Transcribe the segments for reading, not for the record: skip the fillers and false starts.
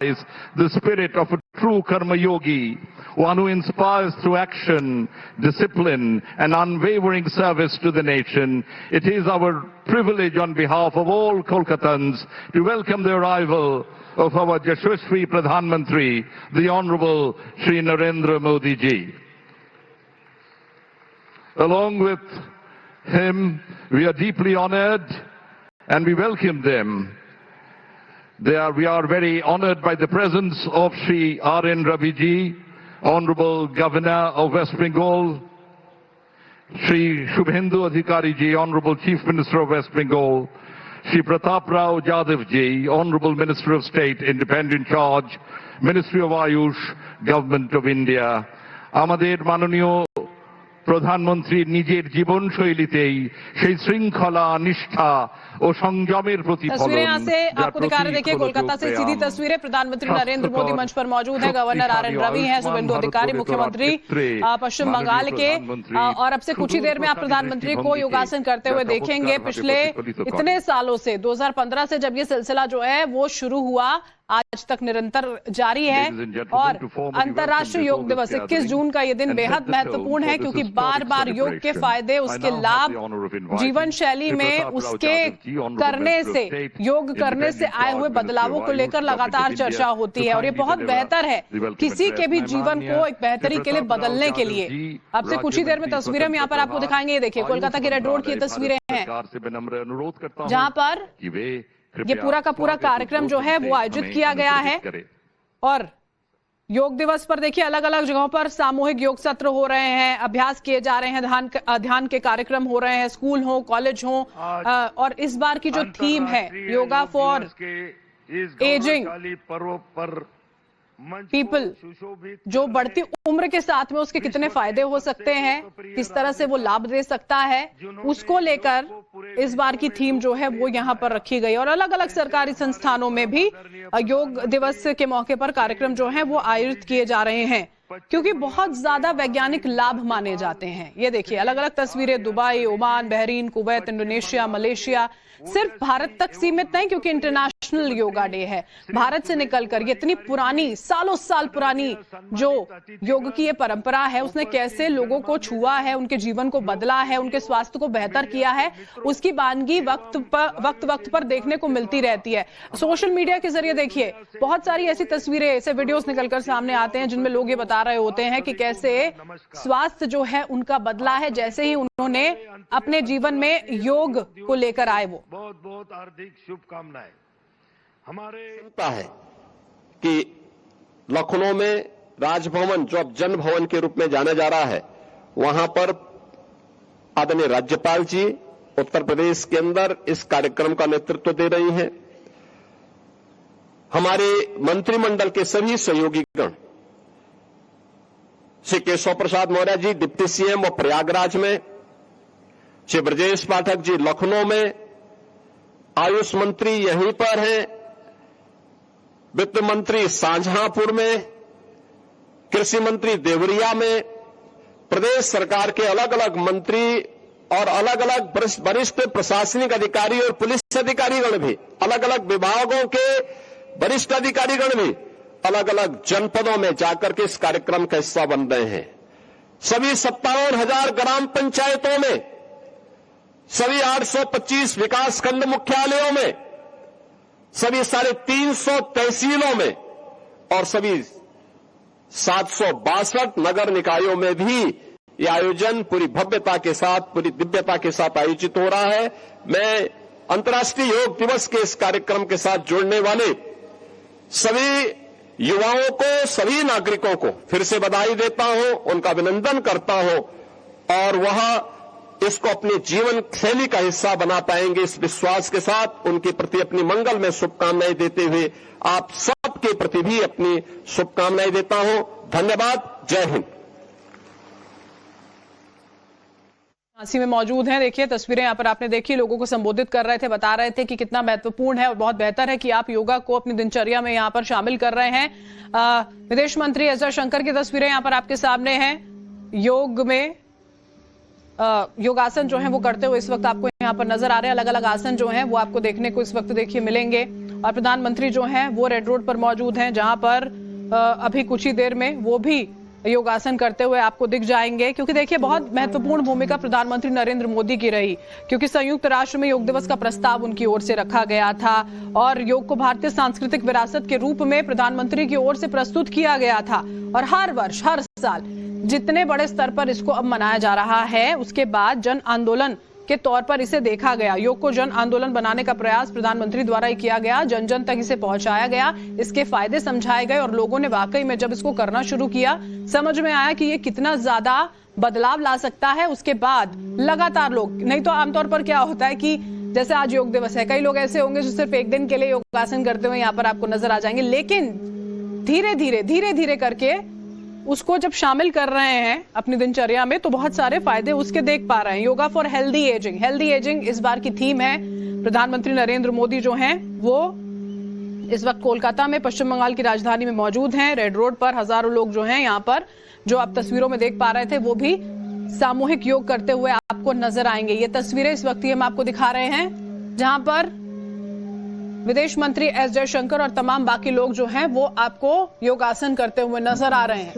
the spirit of a true karma yogi, one who inspires through action, discipline, and unwavering service to the nation. It is our privilege on behalf of all Kolkatans to welcome the arrival of our Yashasvi Pradhan Mantri, the Honorable Shri Narendra Modi ji. Along with him, we are deeply honored and we welcome them. We are very honored by the presence of Shri R.N. Ravi ji, Honorable Governor of West Bengal, Shri Shubhendu Adhikari ji, Honorable Chief Minister of West Bengal, Shri Pratap Rao Jadhav ji, Honorable Minister of State, Independent Charge, Ministry of Ayush, Government of India. আমাদের মাননীয় প্রধানমন্ত্রী নিজের জীবনশৈলীতেই সেই শৃঙ্খলা, নিষ্ঠা ও সংযমের প্রতিফলন। तस्वीरें यहाँ से आपको दिखा रहे, देखिए कोलकाता से सीधी तस्वीरें। प्रधानमंत्री नरेंद्र मोदी मंच पर मौजूद है, गवर्नर आर एन रवि हैं, शुभेंदु अधिकारी मुख्यमंत्री पश्चिम बंगाल के, और अब से कुछ ही देर में आप प्रधानमंत्री को योगासन करते हुए देखेंगे। पिछले इतने सालों से 2015 से जब ये सिलसिला जो है वो शुरू हुआ, आज तक निरंतर जारी है। और अंतर्राष्ट्रीय योग दिवस 21 जून का ये दिन बेहद महत्वपूर्ण है, क्योंकि बार बार योग के फायदे, उसके लाभ जीवन शैली में उसके करने से, योग करने से आए हुए बदलावों को लेकर लगातार चर्चा होती है। और ये बहुत बेहतर है किसी के भी जीवन को एक बेहतरी के लिए बदलने के लिए। अब से कुछ ही देर में तस्वीरें हम यहाँ पर आपको दिखाएंगे। ये देखिए कोलकाता की रेड रोड की तस्वीरें हैं, जहां पर ये पूरा का पूरा कार्यक्रम जो है वो आयोजित किया गया है। और योग दिवस पर देखिए अलग अलग जगहों पर सामूहिक योग सत्र हो रहे हैं, अभ्यास किए जा रहे हैं, ध्यान के कार्यक्रम हो रहे हैं, स्कूल हो, कॉलेज हो। और इस बार की जो थीम है योगा फॉर एजिंग पीपल, जो बढ़ती उम्र के साथ में उसके कितने फायदे हो सकते हैं, किस तरह से वो लाभ दे सकता है, उसको लेकर इस बार की थीम जो है वो यहाँ पर रखी गई। और अलग अलग सरकारी संस्थानों में भी योग दिवस के मौके पर कार्यक्रम जो है वो आयोजित किए जा रहे हैं, क्योंकि बहुत ज्यादा वैज्ञानिक लाभ माने जाते हैं। ये देखिए अलग अलग तस्वीरें, Dubai, Oman, Bahrain, Kuwait, Indonesia, Malaysia. सिर्फ भारत तक सीमित नहीं, क्योंकि इंटरनेशनल योगा डे है। भारत से निकलकर ये इतनी पुरानी, सालों साल पुरानी जो योग की ये परंपरा है, उसने कैसे लोगों को छुआ है, उनके जीवन को बदला है, उनके स्वास्थ्य को बेहतर किया है, उसकी वानगी वक्त पर देखने को मिलती रहती है। सोशल मीडिया के जरिए देखिए बहुत सारी ऐसी तस्वीरें, ऐसे वीडियोस निकलकर सामने आते हैं जिनमें लोग ये बता रहे होते हैं कि कैसे स्वास्थ्य जो है उनका बदला है जैसे ही उन्होंने अपने जीवन में योग को लेकर आए। वो बहुत बहुत हार्दिक शुभकामनाएं। हमारे है कि लखनऊ में राजभवन, जो अब जन भवन के रूप में जाना जा रहा है, वहां पर आदरणीय राज्यपाल जी उत्तर प्रदेश के अंदर इस कार्यक्रम का नेतृत्व दे रही हैं। हमारे मंत्रिमंडल के सभी सहयोगीगण, श्री केशव प्रसाद मौर्य जी डिप्टी सीएम और प्रयागराज में, श्री ब्रजेश पाठक जी लखनऊ में, आयुष मंत्री यहीं पर हैं, वित्त मंत्री शाहजहांपुर में, कृषि मंत्री देवरिया में, प्रदेश सरकार के अलग अलग मंत्री और अलग अलग वरिष्ठ प्रशासनिक अधिकारी और पुलिस अधिकारीगण भी, अलग अलग विभागों के वरिष्ठ अधिकारीगण भी अलग अलग जनपदों में जाकर के इस कार्यक्रम का हिस्सा बन रहे हैं। सभी 57,000 ग्राम पंचायतों में, सभी 825 विकासखंड मुख्यालयों में, सभी 350 तहसीलों में और सभी 762 नगर निकायों में भी ये आयोजन पूरी भव्यता के साथ, पूरी दिव्यता के साथ आयोजित हो रहा है। मैं अंतर्राष्ट्रीय योग दिवस के इस कार्यक्रम के साथ जुड़ने वाले सभी युवाओं को, सभी नागरिकों को फिर से बधाई देता हूं, उनका अभिनंदन करता हूं, और वह इसको अपने जीवन शैली का हिस्सा बना पाएंगे इस विश्वास के साथ उनके प्रति अपनी मंगल में शुभकामनाएं देते हुए आप सबके प्रति भी अपनी शुभकामनाएं देता हूं। धन्यवाद। जय हिंद। झांसी में मौजूद हैं, देखिए तस्वीरें यहाँ पर आपने देखी, लोगों को संबोधित कर रहे थे, बता रहे थे कि कितना महत्वपूर्ण है और बहुत बेहतर है कि आप योगा को अपनी दिनचर्या में यहाँ पर शामिल कर रहे हैं। विदेश मंत्री एस जयशंकर की तस्वीरें यहाँ पर आपके सामने हैं, योग में योगासन जो है वो करते हुए इस वक्त आपको यहाँ पर नजर आ रहे हैं। अलग अलग आसन जो हैं वो आपको देखने को इस वक्त देखिए मिलेंगे। और प्रधानमंत्री जो हैं वो रेड रोड पर मौजूद हैं, जहां पर अभी कुछ ही देर में वो भी योगासन करते हुए आपको दिख जाएंगे। क्योंकि देखिए बहुत महत्वपूर्ण भूमिका प्रधानमंत्री नरेंद्र मोदी की रही, क्योंकि संयुक्त राष्ट्र में योग दिवस का प्रस्ताव उनकी ओर से रखा गया था और योग को भारतीय सांस्कृतिक विरासत के रूप में प्रधानमंत्री की ओर से प्रस्तुत किया गया था। और हर वर्ष हर साल जितने बड़े स्तर पर इसको अब मनाया जा रहा है, उसके बाद जन आंदोलन के तौर पर इसे देखा गया। योग को जन आंदोलन बनाने का प्रयास प्रधानमंत्री द्वारा ही किया गया, जन जन तक इसे पहुंचाया गया, इसके फायदे समझाए गए और लोगों ने वाकई में जब इसको करना शुरू किया, समझ में आया कि ये कितना ज्यादा बदलाव ला सकता है। उसके बाद लगातार लोग, नहीं तो आमतौर पर क्या होता है कि जैसे आज योग दिवस है, कई लोग ऐसे होंगे जो सिर्फ एक दिन के लिए योगासन करते हुए यहाँ पर आपको नजर आ जाएंगे, लेकिन धीरे धीरे करके उसको जब शामिल कर रहे हैं अपनी दिनचर्या में तो बहुत सारे फायदे उसके देख पा रहे हैं। Yoga for healthy ageing, healthy ageing इस बार की थीम है। प्रधानमंत्री नरेंद्र मोदी जो हैं वो इस वक्त कोलकाता में पश्चिम बंगाल की राजधानी में मौजूद हैं। रेड रोड पर हजारों लोग जो हैं यहाँ पर, जो आप तस्वीरों में देख पा रहे थे, वो भी सामूहिक योग करते हुए आपको नजर आएंगे। ये तस्वीरें इस वक्त हम आपको दिखा रहे हैं, जहां पर विदेश मंत्री एस जयशंकर और तमाम बाकी लोग जो हैं वो आपको योगासन करते हुए नजर आ रहे हैं।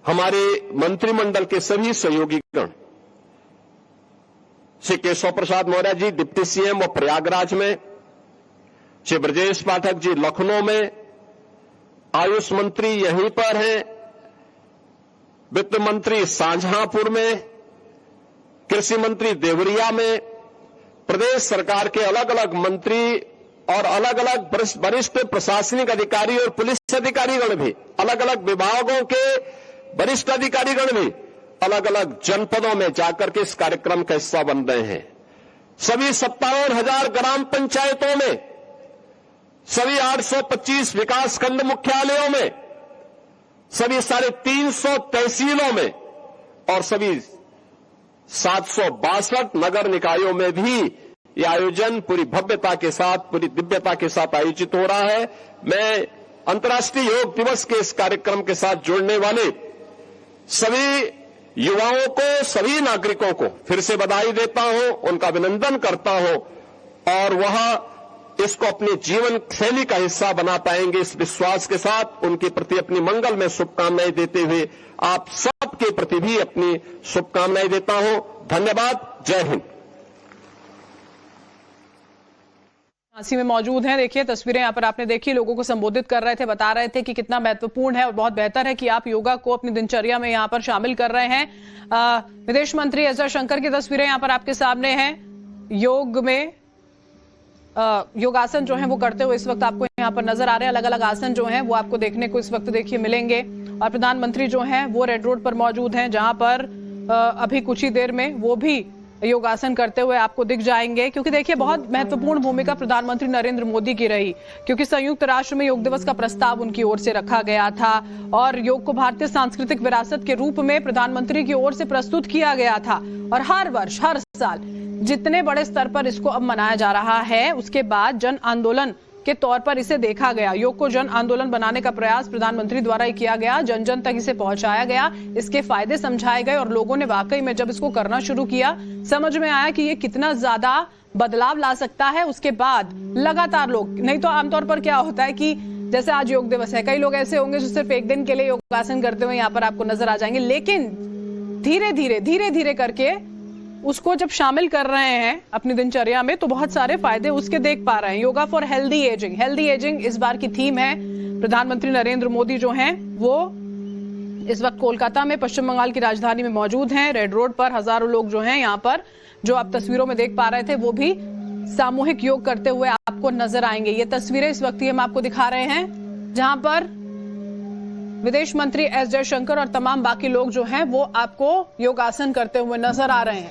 हमारे मंत्रिमंडल के सभी सहयोगीगण, श्री केशव प्रसाद मौर्य जी डिप्टी सीएम और प्रयागराज में, श्री ब्रजेश पाठक जी लखनऊ में, आयुष मंत्री यहीं पर हैं, वित्त मंत्री शाहजहांपुर में, कृषि मंत्री देवरिया में, प्रदेश सरकार के अलग अलग मंत्री और अलग अलग वरिष्ठ प्रशासनिक अधिकारी और पुलिस अधिकारीगण भी, अलग अलग विभागों के वरिष्ठ अधिकारीगण भी अलग अलग जनपदों में जाकर के इस कार्यक्रम का हिस्सा बन रहे हैं। सभी 57,000 ग्राम पंचायतों में, सभी 825 विकासखंड मुख्यालयों में, सभी 350 तहसीलों में और सभी 762 नगर निकायों में भी यह आयोजन पूरी भव्यता के साथ, पूरी दिव्यता के साथ आयोजित हो रहा है। मैं अंतर्राष्ट्रीय योग दिवस के इस कार्यक्रम के साथ जुड़ने वाले सभी युवाओं को, सभी नागरिकों को फिर से बधाई देता हूं, उनका अभिनंदन करता हूं और वह इसको अपने जीवन शैली का हिस्सा बना पाएंगे, इस विश्वास के साथ उनके प्रति अपनी मंगल में शुभकामनाएं देते हुए आप सबके प्रति भी अपनी शुभकामनाएं देता हूं। धन्यवाद। जय हिंद। झांसी में मौजूद हैं, देखिए तस्वीरें यहाँ पर आपने देखी, लोगों को संबोधित कर रहे थे, बता रहे थे कि कितना महत्वपूर्ण है और बहुत बेहतर है कि आप योगा को अपनी दिनचर्या में यहाँ पर शामिल कर रहे हैं। विदेश मंत्री एस जयशंकर की तस्वीरें यहाँ पर आपके सामने हैं। योग में योगासन जो है वो करते हुए इस वक्त आपको यहाँ पर नजर आ रहे हैं। अलग अलग आसन जो हैं वो आपको देखने को इस वक्त देखिए मिलेंगे। और प्रधानमंत्री जो हैं वो रेड रोड पर मौजूद हैं, जहां पर अभी कुछ ही देर में वो भी योगासन करते हुए आपको दिख जाएंगे। क्योंकि देखिए बहुत महत्वपूर्ण भूमिका प्रधानमंत्री नरेंद्र मोदी की रही, क्योंकि संयुक्त राष्ट्र में योग दिवस का प्रस्ताव उनकी ओर से रखा गया था और योग को भारतीय सांस्कृतिक विरासत के रूप में प्रधानमंत्री की ओर से प्रस्तुत किया गया था। और हर वर्ष हर साल जितने बड़े स्तर पर इसको अब मनाया जा रहा है, उसके बाद जन आंदोलन के तौर पर इसे देखा गया। योग को जन आंदोलन बनाने का प्रयास प्रधानमंत्री द्वारा ही किया गया, जन जन तक इसे पहुंचाया गया, इसके फायदे समझाए गए और लोगों ने वाकई में जब इसको करना शुरू किया, समझ में आया कि ये कितना ज्यादा बदलाव ला सकता है। उसके बाद लगातार लोग, नहीं तो आमतौर पर क्या होता है कि जैसे आज योग दिवस है, कई लोग ऐसे होंगे जो सिर्फ एक दिन के लिए योगासन करते हुए यहाँ पर आपको नजर आ जाएंगे, लेकिन धीरे धीरे करके उसको जब शामिल कर रहे हैं अपनी दिनचर्या में तो बहुत सारे फायदे उसके देख पा रहे हैं। Yoga for healthy ageing, healthy ageing इस बार की थीम है। प्रधानमंत्री नरेंद्र मोदी जो हैं वो इस वक्त कोलकाता में पश्चिम बंगाल की राजधानी में मौजूद हैं। रेड रोड पर हजारों लोग जो हैं यहाँ पर, जो आप तस्वीरों में देख पा रहे थे, वो भी सामूहिक योग करते हुए आपको नजर आएंगे। ये तस्वीरें इस वक्त हम आपको दिखा रहे हैं, जहां पर विदेश मंत्री एस जयशंकर और तमाम बाकी लोग जो हैं वो आपको योगासन करते हुए नजर आ रहे हैं।